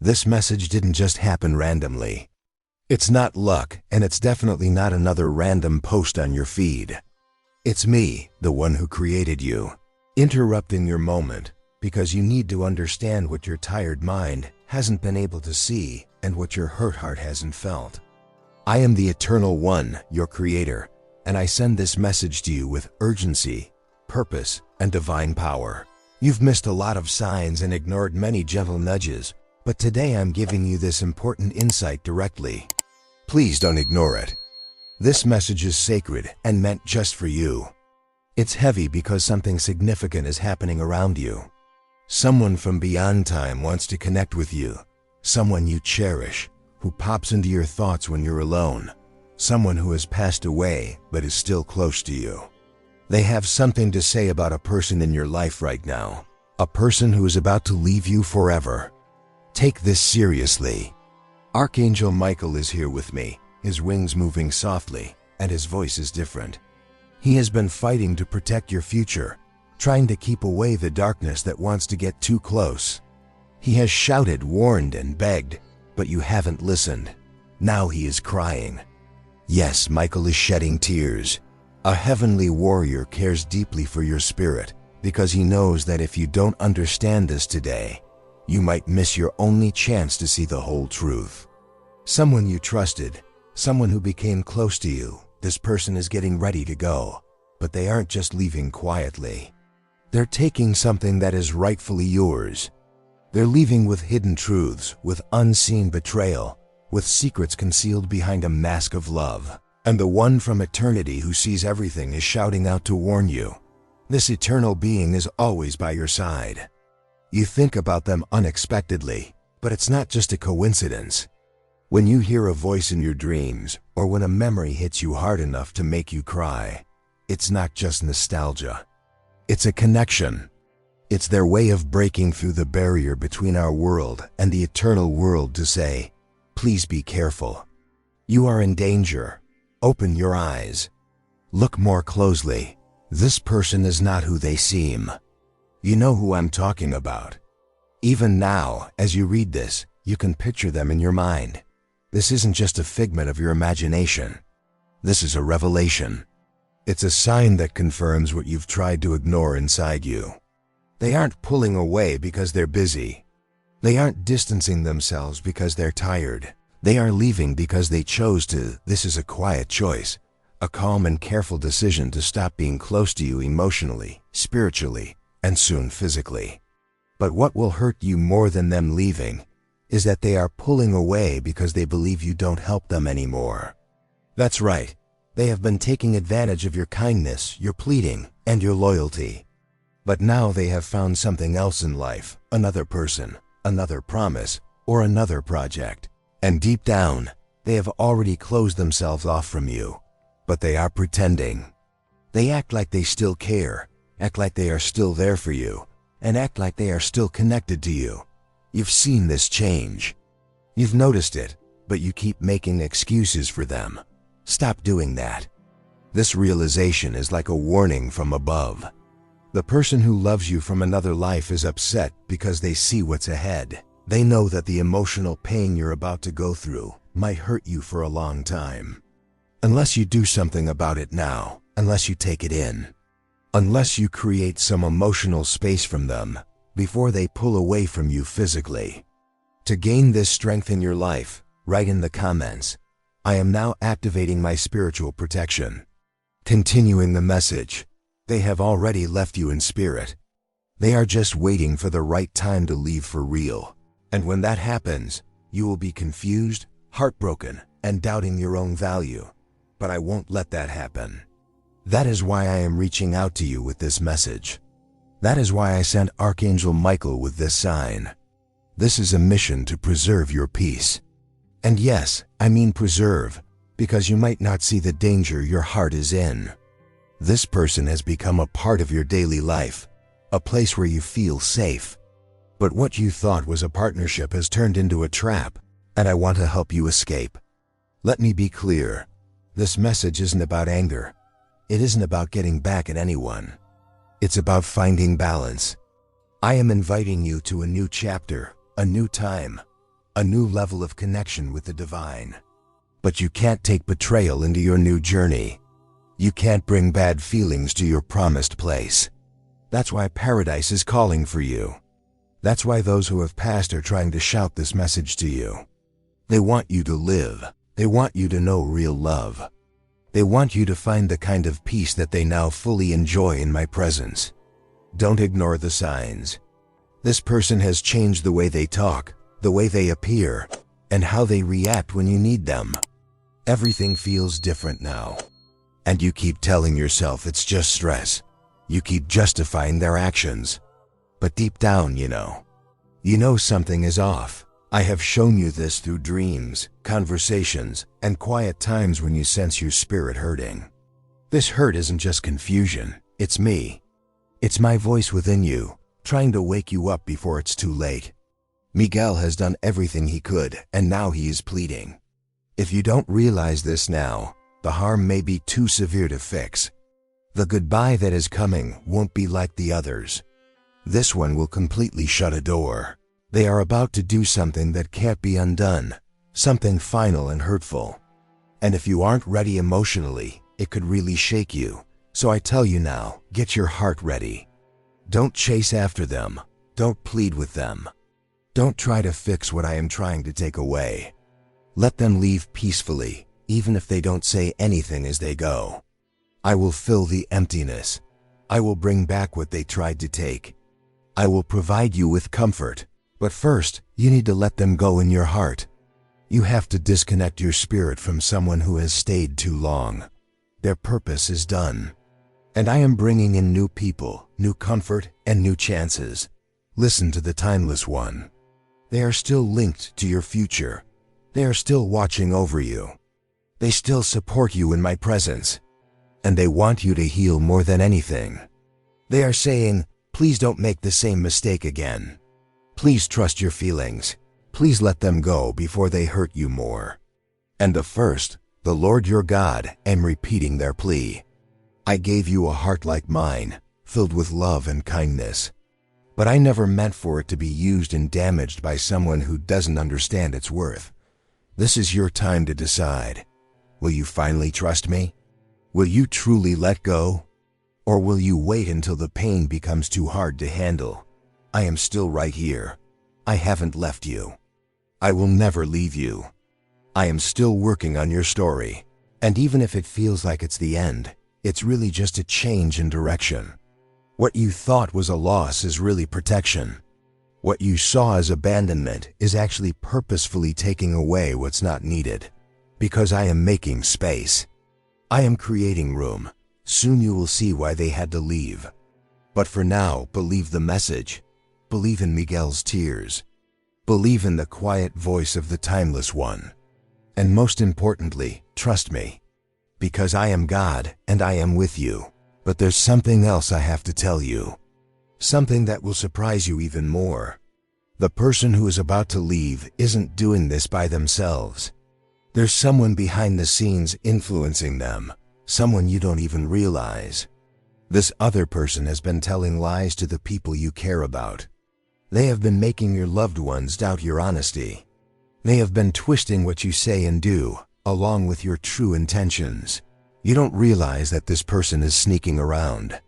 This message didn't just happen randomly. It's not luck, and it's definitely not another random post on your feed. It's me, the one who created you, interrupting your moment because you need to understand what your tired mind hasn't been able to see and what your hurt heart hasn't felt. I am the Eternal One, your Creator, and I send this message to you with urgency, purpose, and divine power. You've missed a lot of signs and ignored many gentle nudges, but today I'm giving you this important insight directly. Please don't ignore it. This message is sacred and meant just for you. It's heavy because something significant is happening around you. Someone from beyond time wants to connect with you. Someone you cherish, who pops into your thoughts when you're alone. Someone who has passed away but is still close to you. They have something to say about a person in your life right now. A person who is about to leave you forever. Take this seriously. Archangel Michael is here with me, his wings moving softly, and his voice is different. He has been fighting to protect your future, trying to keep away the darkness that wants to get too close. He has shouted, warned, and begged, but you haven't listened. Now he is crying. Yes, Michael is shedding tears. A heavenly warrior cares deeply for your spirit because he knows that if you don't understand this today, you might miss your only chance to see the whole truth. Someone you trusted, someone who became close to you, this person is getting ready to go, but they aren't just leaving quietly. They're taking something that is rightfully yours. They're leaving with hidden truths, with unseen betrayal, with secrets concealed behind a mask of love. And the one from eternity who sees everything is shouting out to warn you. This eternal being is always by your side. You think about them unexpectedly, but it's not just a coincidence. When you hear a voice in your dreams, or when a memory hits you hard enough to make you cry, it's not just nostalgia. It's a connection. It's their way of breaking through the barrier between our world and the eternal world to say, please be careful. You are in danger. Open your eyes. Look more closely. This person is not who they seem. You know who I'm talking about. Even now, as you read this, you can picture them in your mind. This isn't just a figment of your imagination. This is a revelation. It's a sign that confirms what you've tried to ignore inside you. They aren't pulling away because they're busy. They aren't distancing themselves because they're tired. They are leaving because they chose to. This is a quiet choice, a calm and careful decision to stop being close to you emotionally, spiritually, and soon physically. But what will hurt you more than them leaving is that they are pulling away because they believe you don't help them anymore. That's right. They have been taking advantage of your kindness, your pleading, and your loyalty. But now they have found something else in life, another person, another promise, or another project. And deep down, they have already closed themselves off from you. But they are pretending. They act like they still care, act like they are still there for you, and act like they are still connected to you. You've seen this change. You've noticed it, but you keep making excuses for them. Stop doing that. This realization is like a warning from above. The person who loves you from another life is upset because they see what's ahead. They know that the emotional pain you're about to go through might hurt you for a long time. Unless you do something about it now, unless you take it in, unless you create some emotional space from them before they pull away from you physically. To gain this strength in your life, write in the comments, I am now activating my spiritual protection. Continuing the message, they have already left you in spirit. They are just waiting for the right time to leave for real. And when that happens, you will be confused, heartbroken, and doubting your own value. But I won't let that happen. That is why I am reaching out to you with this message. That is why I sent Archangel Michael with this sign. This is a mission to preserve your peace. And yes, I mean preserve, because you might not see the danger your heart is in. This person has become a part of your daily life, a place where you feel safe. But what you thought was a partnership has turned into a trap, and I want to help you escape. Let me be clear. This message isn't about anger. It isn't about getting back at anyone. It's about finding balance. I am inviting you to a new chapter, a new time, a new level of connection with the divine. But you can't take betrayal into your new journey. You can't bring bad feelings to your promised place. That's why paradise is calling for you. That's why those who have passed are trying to shout this message to you. They want you to live. They want you to know real love. They want you to find the kind of peace that they now fully enjoy in my presence. Don't ignore the signs. This person has changed the way they talk, the way they appear, and how they react when you need them. Everything feels different now. And you keep telling yourself it's just stress. You keep justifying their actions. But deep down, you know something is off. I have shown you this through dreams, conversations, and quiet times when you sense your spirit hurting. This hurt isn't just confusion, it's me. It's my voice within you, trying to wake you up before it's too late. Miguel has done everything he could, and now he is pleading. If you don't realize this now, the harm may be too severe to fix. The goodbye that is coming won't be like the others. This one will completely shut a door. They are about to do something that can't be undone, something final and hurtful. And if you aren't ready emotionally, it could really shake you. So I tell you now, get your heart ready. Don't chase after them. Don't plead with them. Don't try to fix what I am trying to take away. Let them leave peacefully, even if they don't say anything as they go. I will fill the emptiness. I will bring back what they tried to take. I will provide you with comfort. But first, you need to let them go in your heart. You have to disconnect your spirit from someone who has stayed too long. Their purpose is done. And I am bringing in new people, new comfort, and new chances. Listen to the Timeless One. They are still linked to your future. They are still watching over you. They still support you in my presence. And they want you to heal more than anything. They are saying, please don't make the same mistake again. Please trust your feelings. Please let them go before they hurt you more. And the Lord your God, am repeating their plea. I gave you a heart like mine, filled with love and kindness. But I never meant for it to be used and damaged by someone who doesn't understand its worth. This is your time to decide. Will you finally trust me? Will you truly let go? Or will you wait until the pain becomes too hard to handle? I am still right here. I haven't left you. I will never leave you. I am still working on your story. And even if it feels like it's the end, it's really just a change in direction. What you thought was a loss is really protection. What you saw as abandonment is actually purposefully taking away what's not needed. Because I am making space. I am creating room. Soon you will see why they had to leave. But for now, believe the message. Believe in Miguel's tears. Believe in the quiet voice of the Timeless One. And most importantly, trust me. Because I am God and I am with you. But there's something else I have to tell you. Something that will surprise you even more. The person who is about to leave isn't doing this by themselves. There's someone behind the scenes influencing them. Someone you don't even realize. This other person has been telling lies to the people you care about. They have been making your loved ones doubt your honesty. They have been twisting what you say and do, along with your true intentions. You don't realize that this person is sneaking around.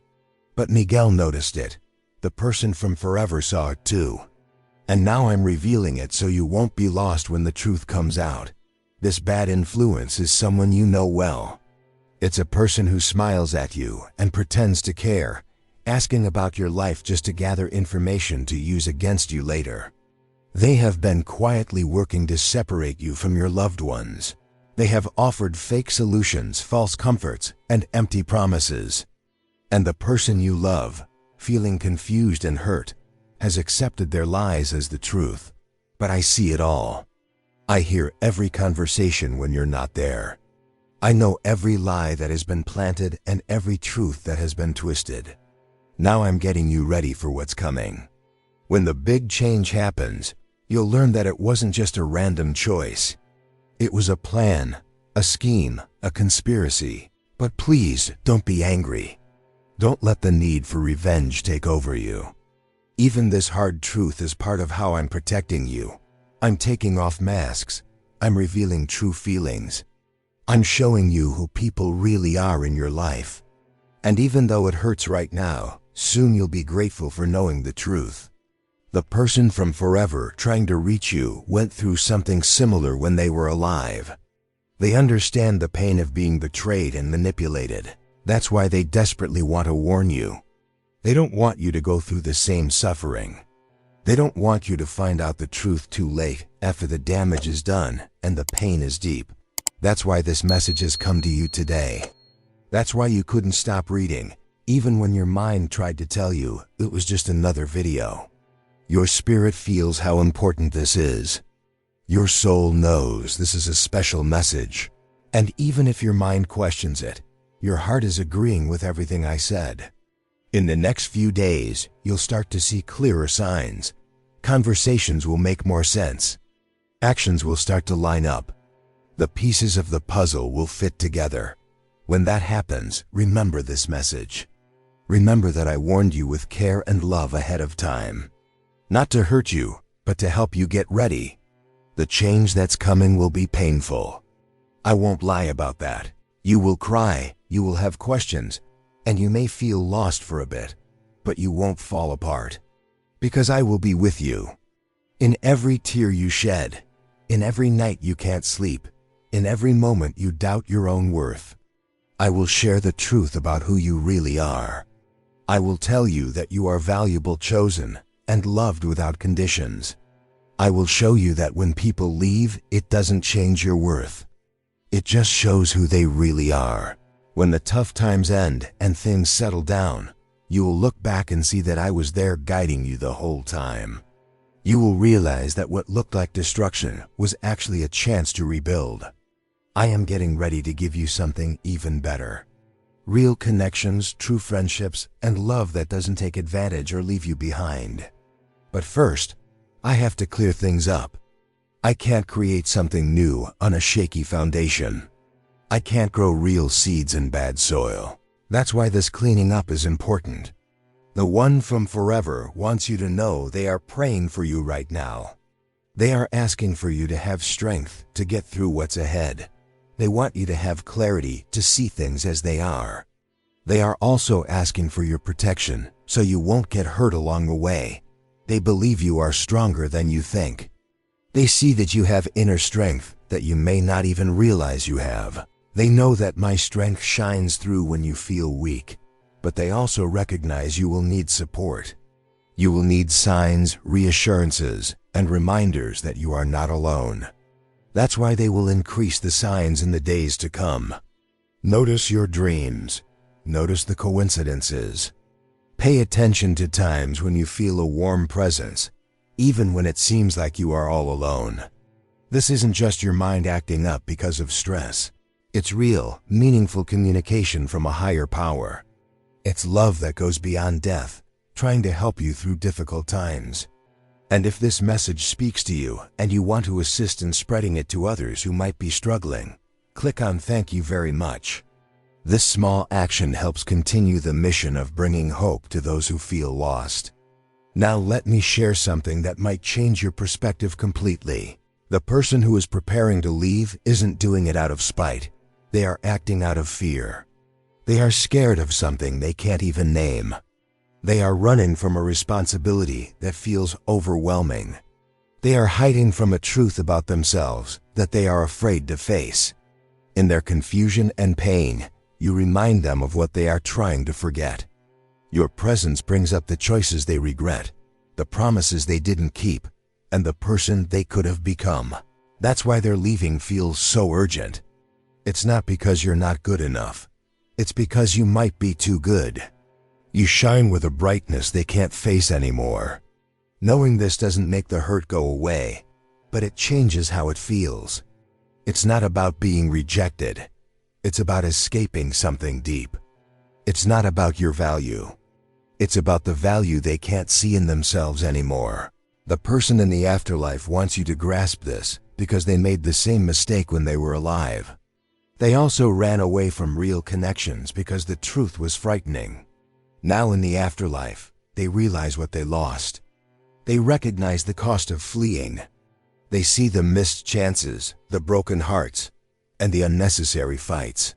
But Miguel noticed it. The person from forever saw it too. And now I'm revealing it so you won't be lost when the truth comes out. This bad influence is someone you know well. It's a person who smiles at you and pretends to care, asking about your life just to gather information to use against you later. They have been quietly working to separate you from your loved ones. They have offered fake solutions, false comforts, and empty promises. And the person you love, feeling confused and hurt, has accepted their lies as the truth. But I see it all. I hear every conversation when you're not there. I know every lie that has been planted and every truth that has been twisted. Now I'm getting you ready for what's coming. When the big change happens, you'll learn that it wasn't just a random choice. It was a plan, a scheme, a conspiracy. But please, don't be angry. Don't let the need for revenge take over you. Even this hard truth is part of how I'm protecting you. I'm taking off masks. I'm revealing true feelings. I'm showing you who people really are in your life. And even though it hurts right now, soon you'll be grateful for knowing the truth. The person from forever trying to reach you went through something similar when they were alive. They understand the pain of being betrayed and manipulated. That's why they desperately want to warn you. They don't want you to go through the same suffering. They don't want you to find out the truth too late after the damage is done and the pain is deep. That's why this message has come to you today. That's why you couldn't stop reading, even when your mind tried to tell you it was just another video. Your spirit feels how important this is. Your soul knows this is a special message. And even if your mind questions it, your heart is agreeing with everything I said. In the next few days, you'll start to see clearer signs. Conversations will make more sense. Actions will start to line up. The pieces of the puzzle will fit together. When that happens, remember this message. Remember that I warned you with care and love ahead of time. Not to hurt you, but to help you get ready. The change that's coming will be painful. I won't lie about that. You will cry, you will have questions, and you may feel lost for a bit, but you won't fall apart. Because I will be with you. In every tear you shed, in every night you can't sleep, in every moment you doubt your own worth. I will share the truth about who you really are. I will tell you that you are valuable, chosen, and loved without conditions. I will show you that when people leave, it doesn't change your worth. It just shows who they really are. When the tough times end and things settle down, you will look back and see that I was there guiding you the whole time. You will realize that what looked like destruction was actually a chance to rebuild. I am getting ready to give you something even better. Real connections, true friendships, and love that doesn't take advantage or leave you behind. But first, I have to clear things up. I can't create something new on a shaky foundation. I can't grow real seeds in bad soil. That's why this cleaning up is important. The one from forever wants you to know they are praying for you right now. They are asking for you to have strength to get through what's ahead. They want you to have clarity to see things as they are. They are also asking for your protection so you won't get hurt along the way. They believe you are stronger than you think. They see that you have inner strength that you may not even realize you have. They know that my strength shines through when you feel weak, but they also recognize you will need support. You will need signs, reassurances, and reminders that you are not alone. That's why they will increase the signs in the days to come. Notice your dreams. Notice the coincidences. Pay attention to times when you feel a warm presence, even when it seems like you are all alone. This isn't just your mind acting up because of stress. It's real, meaningful communication from a higher power. It's love that goes beyond death, trying to help you through difficult times. And if this message speaks to you and you want to assist in spreading it to others who might be struggling, click on "Thank you very much." This small action helps continue the mission of bringing hope to those who feel lost. Now let me share something that might change your perspective completely. The person who is preparing to leave isn't doing it out of spite. They are acting out of fear. They are scared of something they can't even name. They are running from a responsibility that feels overwhelming. They are hiding from a truth about themselves that they are afraid to face. In their confusion and pain, you remind them of what they are trying to forget. Your presence brings up the choices they regret, the promises they didn't keep, and the person they could have become. That's why their leaving feels so urgent. It's not because you're not good enough. It's because you might be too good. You shine with a brightness they can't face anymore. Knowing this doesn't make the hurt go away, but it changes how it feels. It's not about being rejected. It's about escaping something deep. It's not about your value. It's about the value they can't see in themselves anymore. The person in the afterlife wants you to grasp this because they made the same mistake when they were alive. They also ran away from real connections because the truth was frightening. Now in the afterlife, they realize what they lost. They recognize the cost of fleeing. They see the missed chances, the broken hearts, and the unnecessary fights.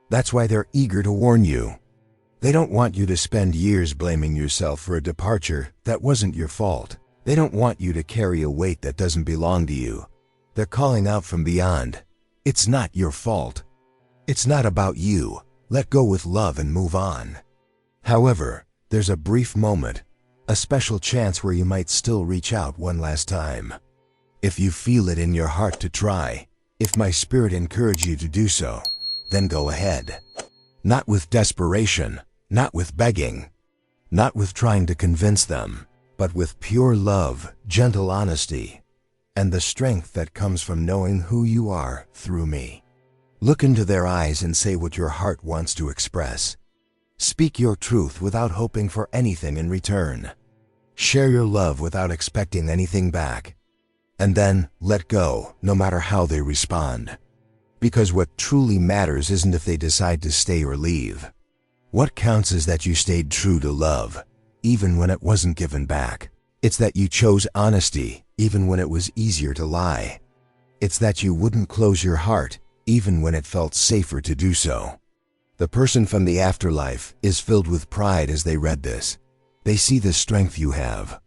That's why they're eager to warn you. They don't want you to spend years blaming yourself for a departure that wasn't your fault. They don't want you to carry a weight that doesn't belong to you. They're calling out from beyond. It's not your fault. It's not about you. Let go with love and move on. However, there's a brief moment, a special chance where you might still reach out one last time. If you feel it in your heart to try, if my spirit encouraged you to do so, then go ahead. Not with desperation, not with begging, not with trying to convince them, but with pure love, gentle honesty, and the strength that comes from knowing who you are through me. Look into their eyes and say what your heart wants to express. Speak your truth without hoping for anything in return. Share your love without expecting anything back. And then let go, no matter how they respond. Because what truly matters isn't if they decide to stay or leave. What counts is that you stayed true to love, even when it wasn't given back. It's that you chose honesty, even when it was easier to lie. It's that you wouldn't close your heart, even when it felt safer to do so. The person from the afterlife is filled with pride as they read this. They see the strength you have.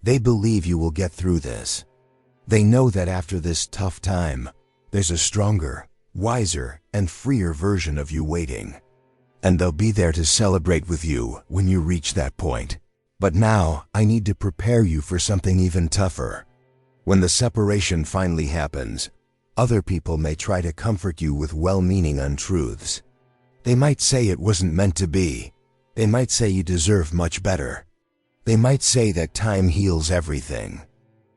They believe you will get through this. They know that after this tough time, there's a stronger, wiser, and freer version of you waiting. And they'll be there to celebrate with you when you reach that point. But now, I need to prepare you for something even tougher. When the separation finally happens, other people may try to comfort you with well-meaning untruths. They might say it wasn't meant to be. They might say you deserve much better. They might say that time heals everything.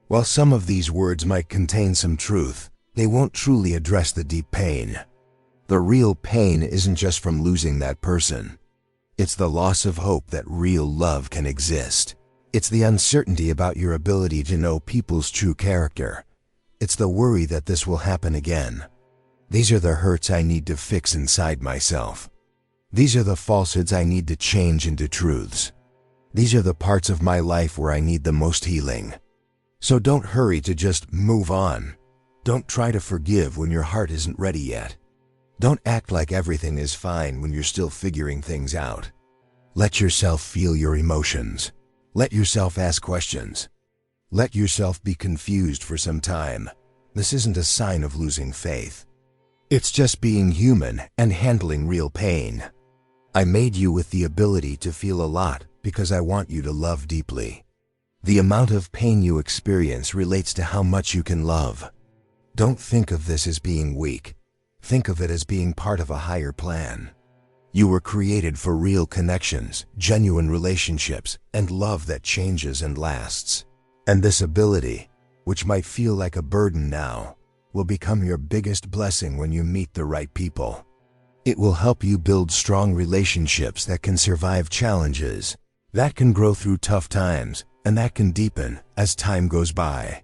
While some of these words might contain some truth, they won't truly address the deep pain. The real pain isn't just from losing that person. It's the loss of hope that real love can exist. It's the uncertainty about your ability to know people's true character. It's the worry that this will happen again. These are the hurts I need to fix inside myself. These are the falsehoods I need to change into truths. These are the parts of my life where I need the most healing. So don't hurry to just move on. Don't try to forgive when your heart isn't ready yet. Don't act like everything is fine when you're still figuring things out. Let yourself feel your emotions. Let yourself ask questions. Let yourself be confused for some time. This isn't a sign of losing faith. It's just being human and handling real pain. I made you with the ability to feel a lot because I want you to love deeply. The amount of pain you experience relates to how much you can love. Don't think of this as being weak. Think of it as being part of a higher plan. You were created for real connections, genuine relationships, and love that changes and lasts. And this ability, which might feel like a burden now, will become your biggest blessing when you meet the right people. It will help you build strong relationships that can survive challenges, that can grow through tough times, and that can deepen as time goes by.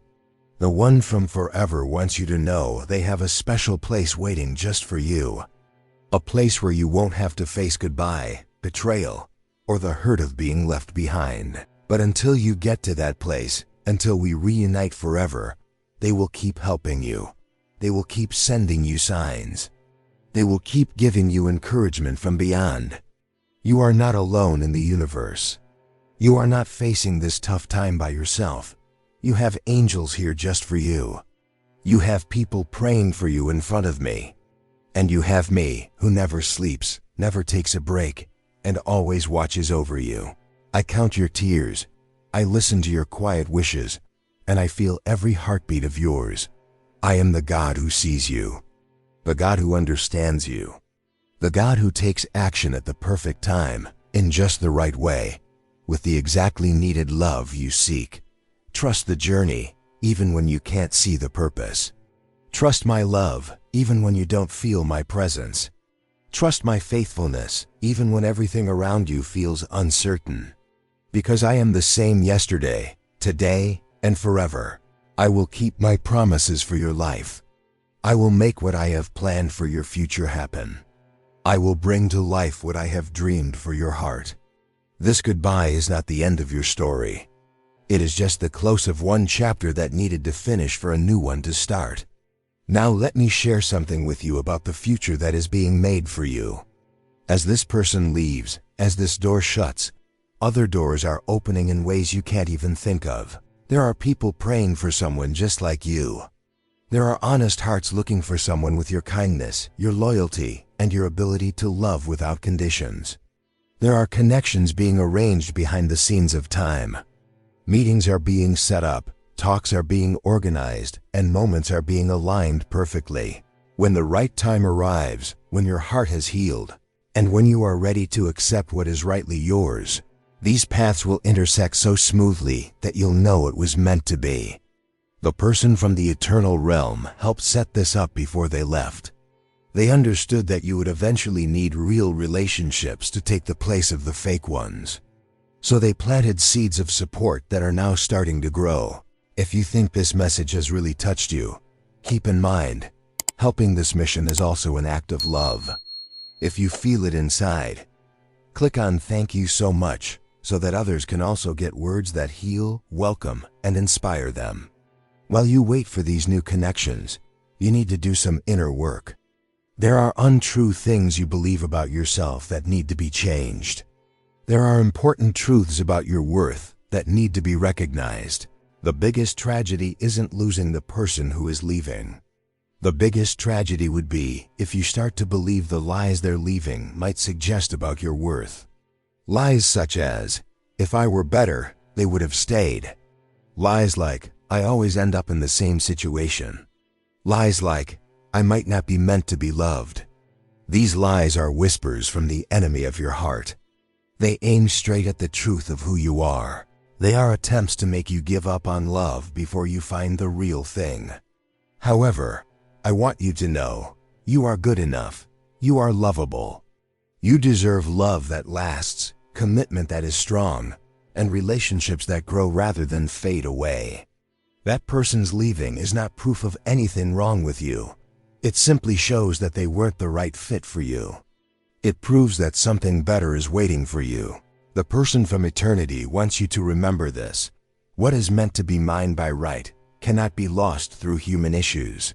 The one from forever wants you to know they have a special place waiting just for you. A place where you won't have to face goodbye, betrayal, or the hurt of being left behind. But until you get to that place, until we reunite forever, they will keep helping you. They will keep sending you signs. They will keep giving you encouragement from beyond. You are not alone in the universe. You are not facing this tough time by yourself. You have angels here just for you. You have people praying for you in front of me. And you have me, who never sleeps, never takes a break, and always watches over you. I count your tears. I listen to your quiet wishes, and I feel every heartbeat of yours. I am the God who sees you, the God who understands you, the God who takes action at the perfect time, in just the right way, with the exactly needed love you seek. Trust the journey, even when you can't see the purpose. Trust my love, even when you don't feel my presence. Trust my faithfulness, even when everything around you feels uncertain. Because I am the same yesterday, today, and forever. I will keep my promises for your life. I will make what I have planned for your future happen. I will bring to life what I have dreamed for your heart. This goodbye is not the end of your story. It is just the close of one chapter that needed to finish for a new one to start. Now let me share something with you about the future that is being made for you. As this person leaves, as this door shuts, other doors are opening in ways you can't even think of. There are people praying for someone just like you. There are honest hearts looking for someone with your kindness, your loyalty, and your ability to love without conditions. There are connections being arranged behind the scenes of time. Meetings are being set up, talks are being organized, and moments are being aligned perfectly. When the right time arrives, when your heart has healed, and when you are ready to accept what is rightly yours, these paths will intersect so smoothly that you'll know it was meant to be. The person from the eternal realm helped set this up before they left. They understood that you would eventually need real relationships to take the place of the fake ones. So they planted seeds of support that are now starting to grow. If you think this message has really touched you, keep in mind, helping this mission is also an act of love. If you feel it inside, click on "Thank you so much" so that others can also get words that heal, welcome, and inspire them. While you wait for these new connections, you need to do some inner work. There are untrue things you believe about yourself that need to be changed. There are important truths about your worth that need to be recognized. The biggest tragedy isn't losing the person who is leaving. The biggest tragedy would be if you start to believe the lies they're leaving might suggest about your worth. Lies such as, "If I were better, they would have stayed." Lies like, "I always end up in the same situation." Lies like, "I might not be meant to be loved." These lies are whispers from the enemy of your heart. They aim straight at the truth of who you are. They are attempts to make you give up on love before you find the real thing. However, I want you to know, you are good enough. You are lovable. You deserve love that lasts, commitment that is strong, and relationships that grow rather than fade away. That person's leaving is not proof of anything wrong with you. It simply shows that they weren't the right fit for you. It proves that something better is waiting for you. The person from eternity wants you to remember this. What is meant to be mine by right cannot be lost through human issues.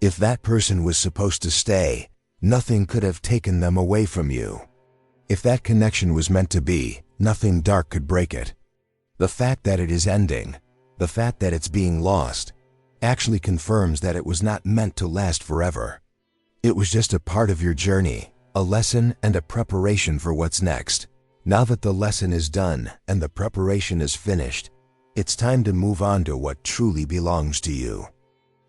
If that person was supposed to stay, nothing could have taken them away from you. If that connection was meant to be, nothing dark could break it. The fact that it is ending, the fact that it's being lost, actually confirms that it was not meant to last forever. It was just a part of your journey, a lesson and a preparation for what's next. Now that the lesson is done and the preparation is finished, it's time to move on to what truly belongs to you.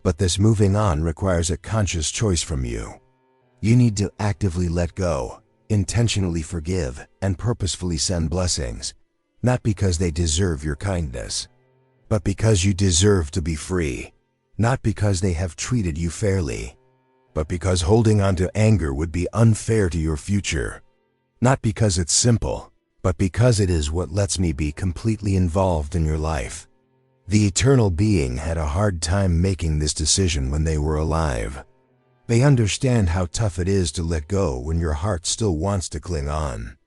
But this moving on requires a conscious choice from you. You need to actively let go, intentionally forgive, and purposefully send blessings, not because they deserve your kindness, but because you deserve to be free, not because they have treated you fairly, but because holding on to anger would be unfair to your future. Not because it's simple, but because it is what lets me be completely involved in your life. The eternal being had a hard time making this decision when they were alive. They understand how tough it is to let go when your heart still wants to cling on.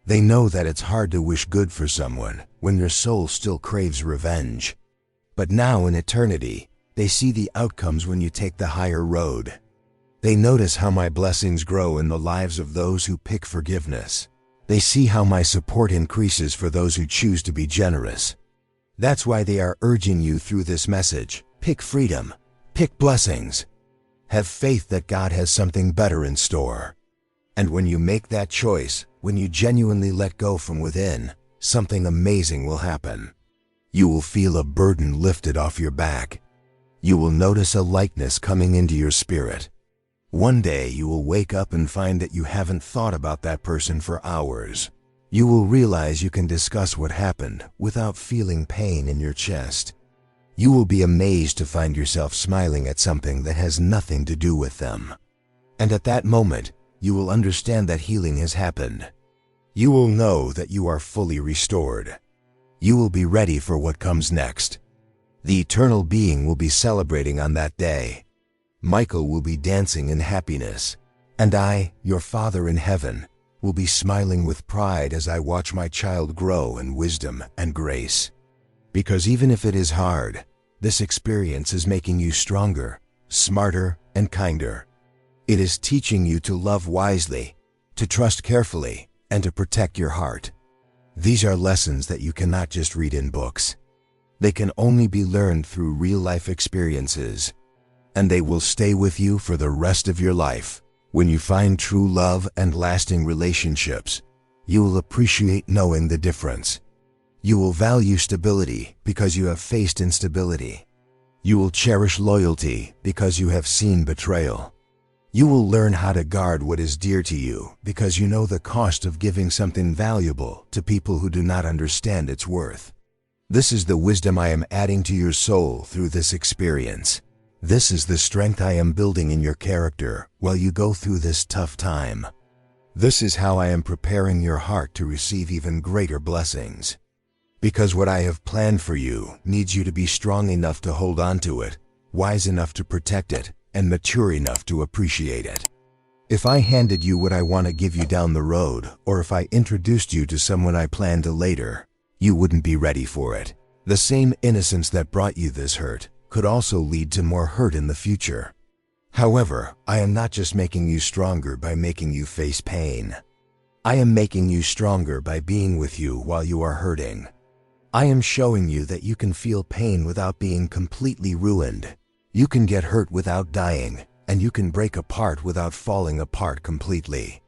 They know that it's hard to wish good for someone when your soul still craves revenge. But now in eternity, they see the outcomes when you take the higher road. They notice how my blessings grow in the lives of those who pick forgiveness. They see how my support increases for those who choose to be generous. That's why they are urging you through this message. Pick freedom. Pick blessings. Have faith that God has something better in store. And when you make that choice, when you genuinely let go from within, something amazing will happen. You will feel a burden lifted off your back. You will notice a lightness coming into your spirit. One day you will wake up and find that you haven't thought about that person for hours. You will realize you can discuss what happened without feeling pain in your chest. You will be amazed to find yourself smiling at something that has nothing to do with them. And at that moment, you will understand that healing has happened. You will know that you are fully restored. You will be ready for what comes next. The eternal being will be celebrating on that day. Michael will be dancing in happiness, and I, your Father in heaven, will be smiling with pride as I watch my child grow in wisdom and grace. Because even if it is hard, this experience is making you stronger, smarter, and kinder. It is teaching you to love wisely, to trust carefully, and to protect your heart. These are lessons that you cannot just read in books. They can only be learned through real-life experiences, and they will stay with you for the rest of your life. When you find true love and lasting relationships, you will appreciate knowing the difference. You will value stability because you have faced instability. You will cherish loyalty because you have seen betrayal. You will learn how to guard what is dear to you because you know the cost of giving something valuable to people who do not understand its worth. This is the wisdom I am adding to your soul through this experience. This is the strength I am building in your character while you go through this tough time. This is how I am preparing your heart to receive even greater blessings. Because what I have planned for you needs you to be strong enough to hold on to it, wise enough to protect it, and mature enough to appreciate it. If I handed you what I want to give you down the road, or if I introduced you to someone I plan to later, you wouldn't be ready for it. The same innocence that brought you this hurt could also lead to more hurt in the future. However, I am not just making you stronger by making you face pain. I am making you stronger by being with you while you are hurting. I am showing you that you can feel pain without being completely ruined. You can get hurt without dying, and you can break apart without falling apart completely.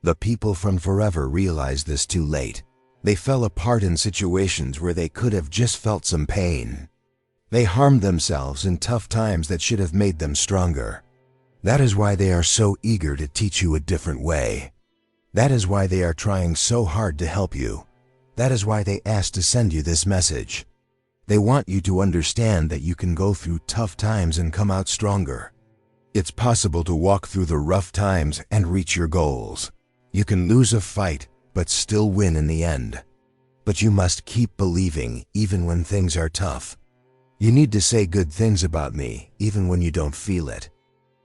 The people from forever realized this too late. They fell apart in situations where they could have just felt some pain. They harmed themselves in tough times that should have made them stronger. That is why they are so eager to teach you a different way. That is why they are trying so hard to help you. That is why they asked to send you this message. They want you to understand that you can go through tough times and come out stronger. It's possible to walk through the rough times and reach your goals. You can lose a fight, but still win in the end. But you must keep believing even when things are tough. You need to say good things about me even when you don't feel it.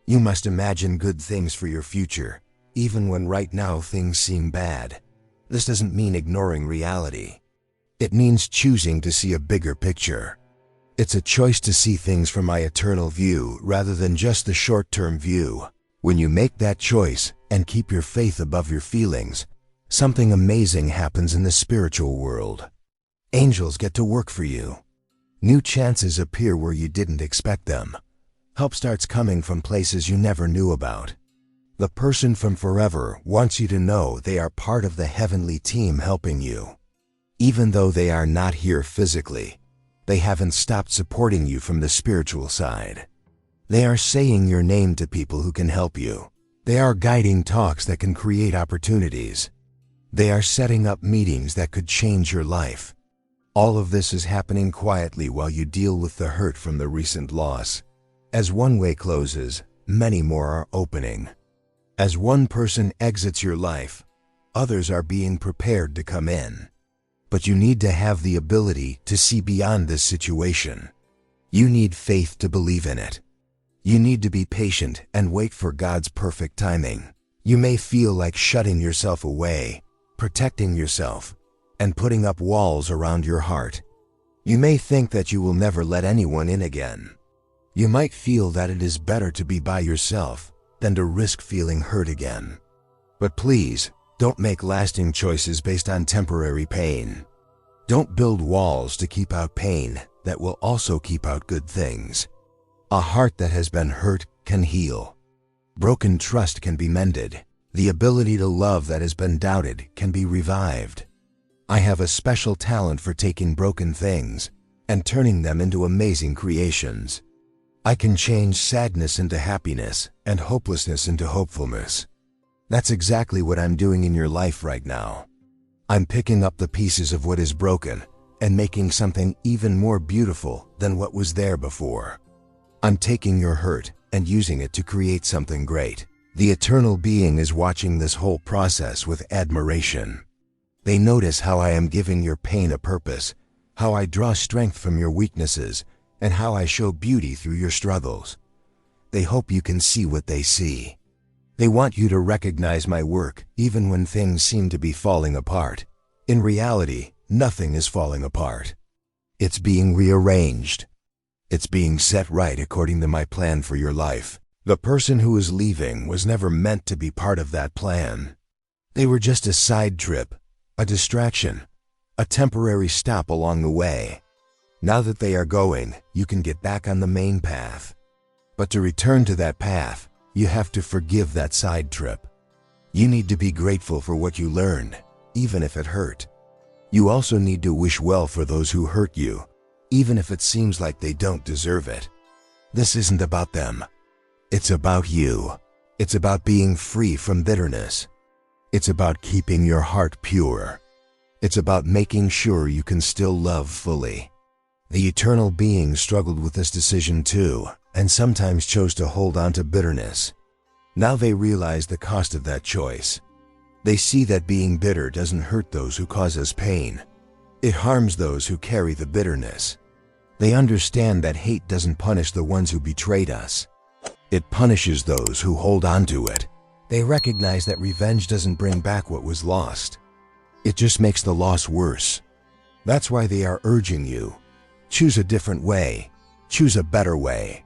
You must imagine good things for your future, even when right now things seem bad. This doesn't mean ignoring reality. It means choosing to see a bigger picture. It's a choice to see things from my eternal view rather than just the short-term view. When you make that choice and keep your faith above your feelings, something amazing happens in the spiritual world. Angels get to work for you. New chances appear where you didn't expect them. Help starts coming from places you never knew about. The person from forever wants you to know they are part of the heavenly team helping you. Even though they are not here physically, they haven't stopped supporting you from the spiritual side. They are saying your name to people who can help you. They are guiding talks that can create opportunities. They are setting up meetings that could change your life. All of this is happening quietly while you deal with the hurt from the recent loss. As one way closes, many more are opening. As one person exits your life, others are being prepared to come in. But you need to have the ability to see beyond this situation. You need faith to believe in it. You need to be patient and wait for God's perfect timing. You may feel like shutting yourself away, protecting yourself, and putting up walls around your heart. You may think that you will never let anyone in again. You might feel that it is better to be by yourself than to risk feeling hurt again. But please, don't make lasting choices based on temporary pain. Don't build walls to keep out pain that will also keep out good things. A heart that has been hurt can heal. Broken trust can be mended. The ability to love that has been doubted can be revived. I have a special talent for taking broken things and turning them into amazing creations. I can change sadness into happiness and hopelessness into hopefulness. That's exactly what I'm doing in your life right now. I'm picking up the pieces of what is broken and making something even more beautiful than what was there before. I'm taking your hurt and using it to create something great. The eternal being is watching this whole process with admiration. They notice how I am giving your pain a purpose, how I draw strength from your weaknesses, and how I show beauty through your struggles. They hope you can see what they see. They want you to recognize my work even when things seem to be falling apart. In reality, nothing is falling apart. It's being rearranged. It's being set right according to my plan for your life. The person who is leaving was never meant to be part of that plan. They were just a side trip, a distraction, a temporary stop along the way. Now that they are going, you can get back on the main path. But to return to that path, you have to forgive that side trip. You need to be grateful for what you learned, even if it hurt. You also need to wish well for those who hurt you, even if it seems like they don't deserve it. This isn't about them. It's about you. It's about being free from bitterness. It's about keeping your heart pure. It's about making sure you can still love fully. The eternal being struggled with this decision too, and sometimes chose to hold on to bitterness. Now they realize the cost of that choice. They see that being bitter doesn't hurt those who cause us pain. It harms those who carry the bitterness. They understand that hate doesn't punish the ones who betrayed us. It punishes those who hold on to it. They recognize that revenge doesn't bring back what was lost. It just makes the loss worse. That's why they are urging you. Choose a different way. Choose a better way.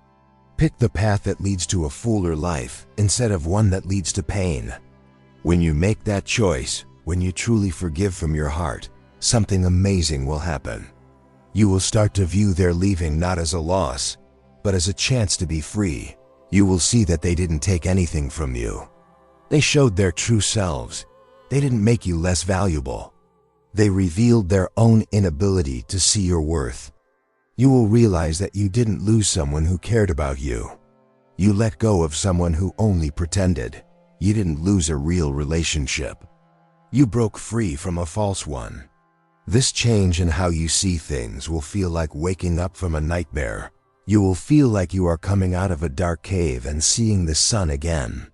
Pick the path that leads to a fuller life instead of one that leads to pain. When you make that choice, when you truly forgive from your heart, something amazing will happen. You will start to view their leaving not as a loss, but as a chance to be free. You will see that they didn't take anything from you. They showed their true selves. They didn't make you less valuable. They revealed their own inability to see your worth. You will realize that you didn't lose someone who cared about you. You let go of someone who only pretended. You didn't lose a real relationship. You broke free from a false one. This change in how you see things will feel like waking up from a nightmare. You will feel like you are coming out of a dark cave and seeing the sun again.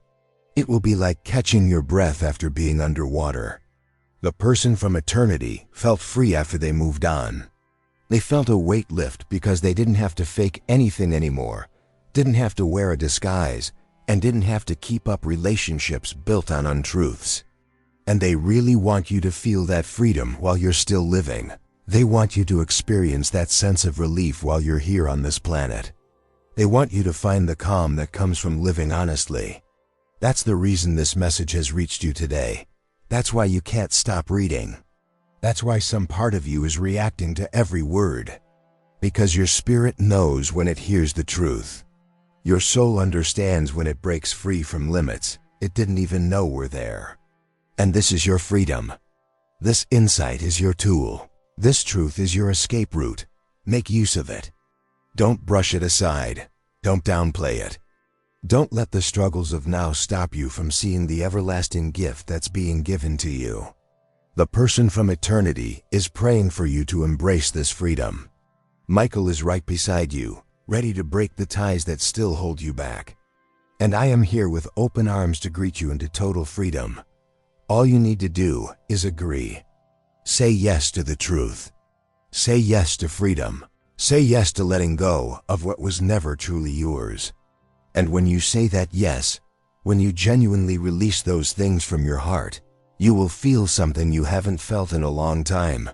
It will be like catching your breath after being underwater. The person from eternity felt free after they moved on. They felt a weight lift because they didn't have to fake anything anymore, didn't have to wear a disguise, and didn't have to keep up relationships built on untruths. And they really want you to feel that freedom while you're still living. They want you to experience that sense of relief while you're here on this planet. They want you to find the calm that comes from living honestly. That's the reason this message has reached you today. That's why you can't stop reading. That's why some part of you is reacting to every word. Because your spirit knows when it hears the truth. Your soul understands when it breaks free from limits it didn't even know were there. And this is your freedom. This insight is your tool. This truth is your escape route. Make use of it. Don't brush it aside. Don't downplay it. Don't let the struggles of now stop you from seeing the everlasting gift that's being given to you. The person from eternity is praying for you to embrace this freedom. Michael is right beside you, ready to break the ties that still hold you back. And I am here with open arms to greet you into total freedom. All you need to do is agree. Say yes to the truth. Say yes to freedom. Say yes to letting go of what was never truly yours. And when you say that yes, when you genuinely release those things from your heart, you will feel something you haven't felt in a long time.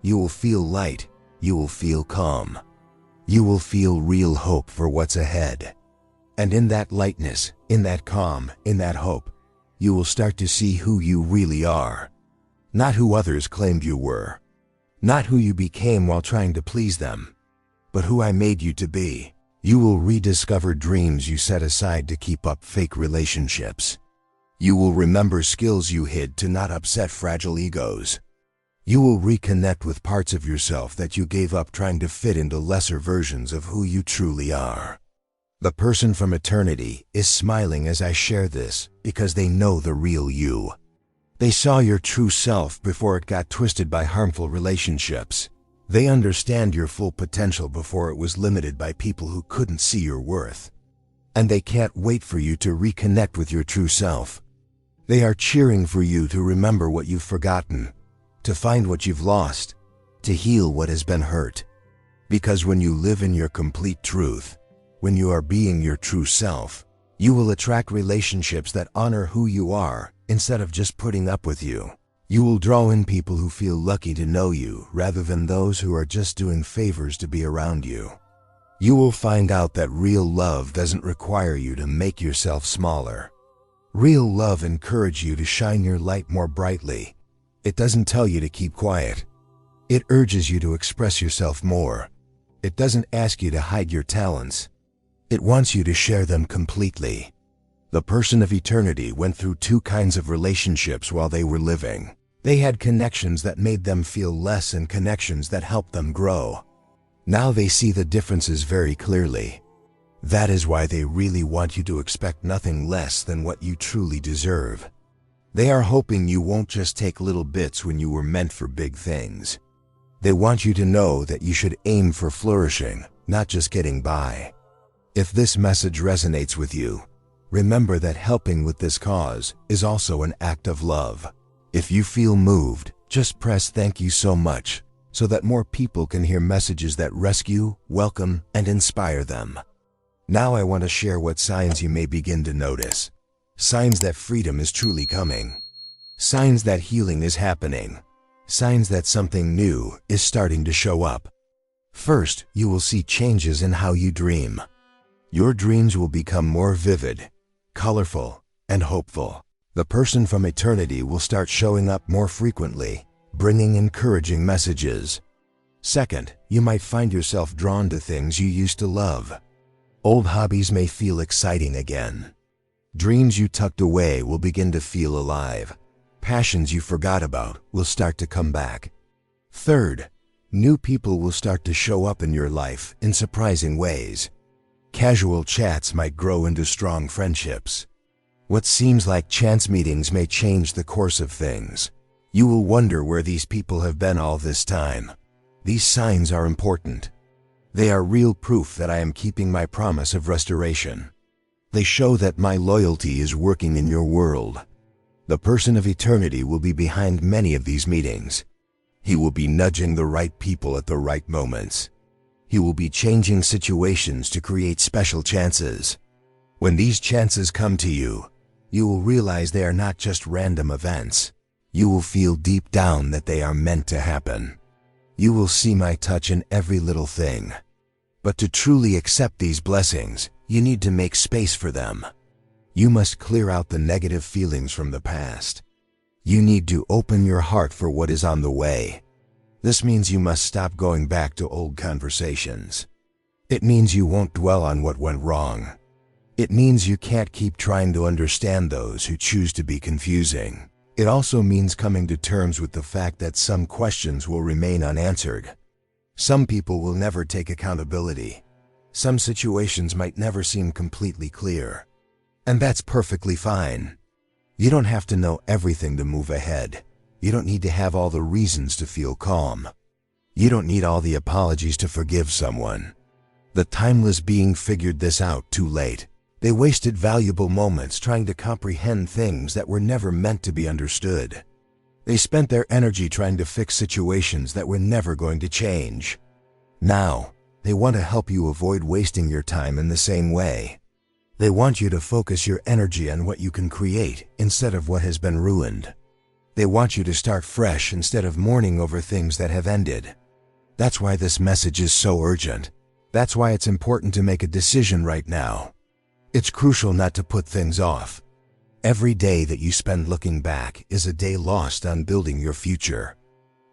You will feel light. You will feel calm. You will feel real hope for what's ahead. And in that lightness, in that calm, in that hope, you will start to see who you really are. Not who others claimed you were. Not who you became while trying to please them. But who I made you to be. You will rediscover dreams you set aside to keep up fake relationships. You will remember skills you hid to not upset fragile egos. You will reconnect with parts of yourself that you gave up trying to fit into lesser versions of who you truly are. The person from eternity is smiling as I share this because they know the real you. They saw your true self before it got twisted by harmful relationships. They understand your full potential before it was limited by people who couldn't see your worth. And they can't wait for you to reconnect with your true self. They are cheering for you to remember what you've forgotten, to find what you've lost, to heal what has been hurt. Because when you live in your complete truth, when you are being your true self, you will attract relationships that honor who you are instead of just putting up with you. You will draw in people who feel lucky to know you rather than those who are just doing favors to be around you. You will find out that real love doesn't require you to make yourself smaller. Real love encourages you to shine your light more brightly. It doesn't tell you to keep quiet. It urges you to express yourself more. It doesn't ask you to hide your talents. It wants you to share them completely. The person of eternity went through two kinds of relationships while they were living. They had connections that made them feel less and connections that helped them grow. Now they see the differences very clearly. That is why they really want you to expect nothing less than what you truly deserve. They are hoping you won't just take little bits when you were meant for big things. They want you to know that you should aim for flourishing, not just getting by. If this message resonates with you, remember that helping with this cause is also an act of love. If you feel moved, just press "Thank you so much" so that more people can hear messages that rescue, welcome, and inspire them. Now I want to share what signs you may begin to notice. Signs that freedom is truly coming. Signs that healing is happening. Signs that something new is starting to show up. First, you will see changes in how you dream. Your dreams will become more vivid, colorful, and hopeful. The person from eternity will start showing up more frequently, bringing encouraging messages. Second, you might find yourself drawn to things you used to love. Old hobbies may feel exciting again. Dreams you tucked away will begin to feel alive. Passions you forgot about will start to come back. Third, new people will start to show up in your life in surprising ways. Casual chats might grow into strong friendships. What seems like chance meetings may change the course of things. You will wonder where these people have been all this time. These signs are important. They are real proof that I am keeping my promise of restoration. They show that my loyalty is working in your world. The person of eternity will be behind many of these meetings. He will be nudging the right people at the right moments. He will be changing situations to create special chances. When these chances come to you, you will realize they are not just random events. You will feel deep down that they are meant to happen. You will see my touch in every little thing. But to truly accept these blessings, you need to make space for them. You must clear out the negative feelings from the past. You need to open your heart for what is on the way. This means you must stop going back to old conversations. It means you won't dwell on what went wrong. It means you can't keep trying to understand those who choose to be confusing. It also means coming to terms with the fact that some questions will remain unanswered. Some people will never take accountability. Some situations might never seem completely clear. And that's perfectly fine. You don't have to know everything to move ahead. You don't need to have all the reasons to feel calm. You don't need all the apologies to forgive someone. The timeless being figured this out too late. They wasted valuable moments trying to comprehend things that were never meant to be understood. They spent their energy trying to fix situations that were never going to change. Now, they want to help you avoid wasting your time in the same way. They want you to focus your energy on what you can create instead of what has been ruined. They want you to start fresh instead of mourning over things that have ended. That's why this message is so urgent. That's why it's important to make a decision right now. It's crucial not to put things off. Every day that you spend looking back is a day lost on building your future.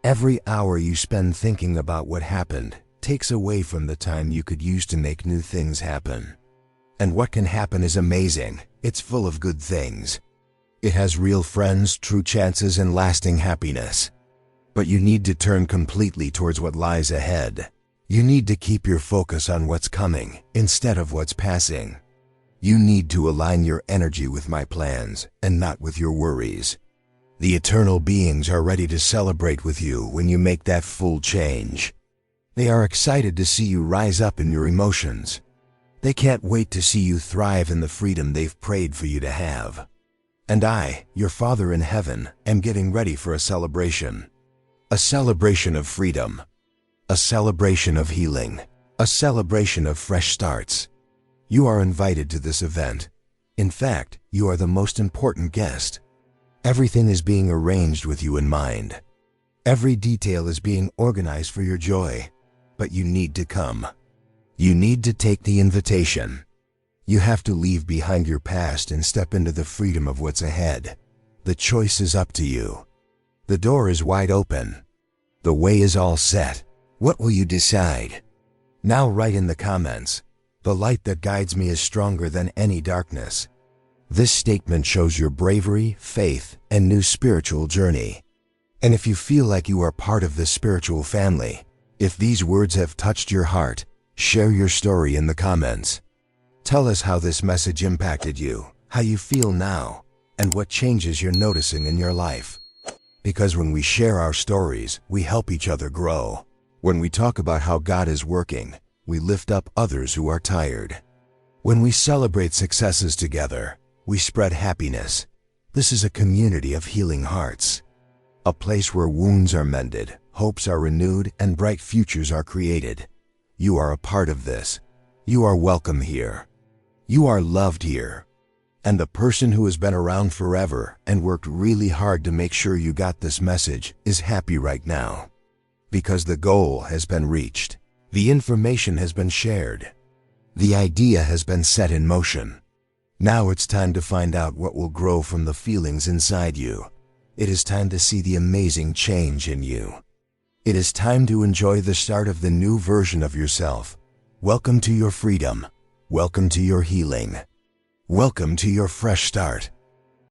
Every hour you spend thinking about what happened takes away from the time you could use to make new things happen. And what can happen is amazing. It's full of good things. It has real friends, true chances, and lasting happiness. But you need to turn completely towards what lies ahead. You need to keep your focus on what's coming instead of what's passing. You need to align your energy with my plans and not with your worries. The eternal beings are ready to celebrate with you when you make that full change. They are excited to see you rise up in your emotions. They can't wait to see you thrive in the freedom they've prayed for you to have. And I, your Father in heaven, am getting ready for a celebration. A celebration of freedom. A celebration of healing. A celebration of fresh starts. You are invited to this event. In fact, you are the most important guest. Everything is being arranged with you in mind. Every detail is being organized for your joy. But you need to come. You need to take the invitation. You have to leave behind your past and step into the freedom of what's ahead. The choice is up to you. The door is wide open. The way is all set. What will you decide? Now write in the comments, "The light that guides me is stronger than any darkness." This statement shows your bravery, faith, and new spiritual journey. And if you feel like you are part of this spiritual family, if these words have touched your heart, share your story in the comments. Tell us how this message impacted you, how you feel now, and what changes you're noticing in your life. Because when we share our stories, we help each other grow. When we talk about how God is working, we lift up others who are tired. When we celebrate successes together, we spread happiness. This is a community of healing hearts. A place where wounds are mended, hopes are renewed, and bright futures are created. You are a part of this. You are welcome here. You are loved here. And the person who has been around forever and worked really hard to make sure you got this message is happy right now. Because the goal has been reached. The information has been shared. The idea has been set in motion. Now it's time to find out what will grow from the feelings inside you. It is time to see the amazing change in you. It is time to enjoy the start of the new version of yourself. Welcome to your freedom. Welcome to your healing. Welcome to your fresh start.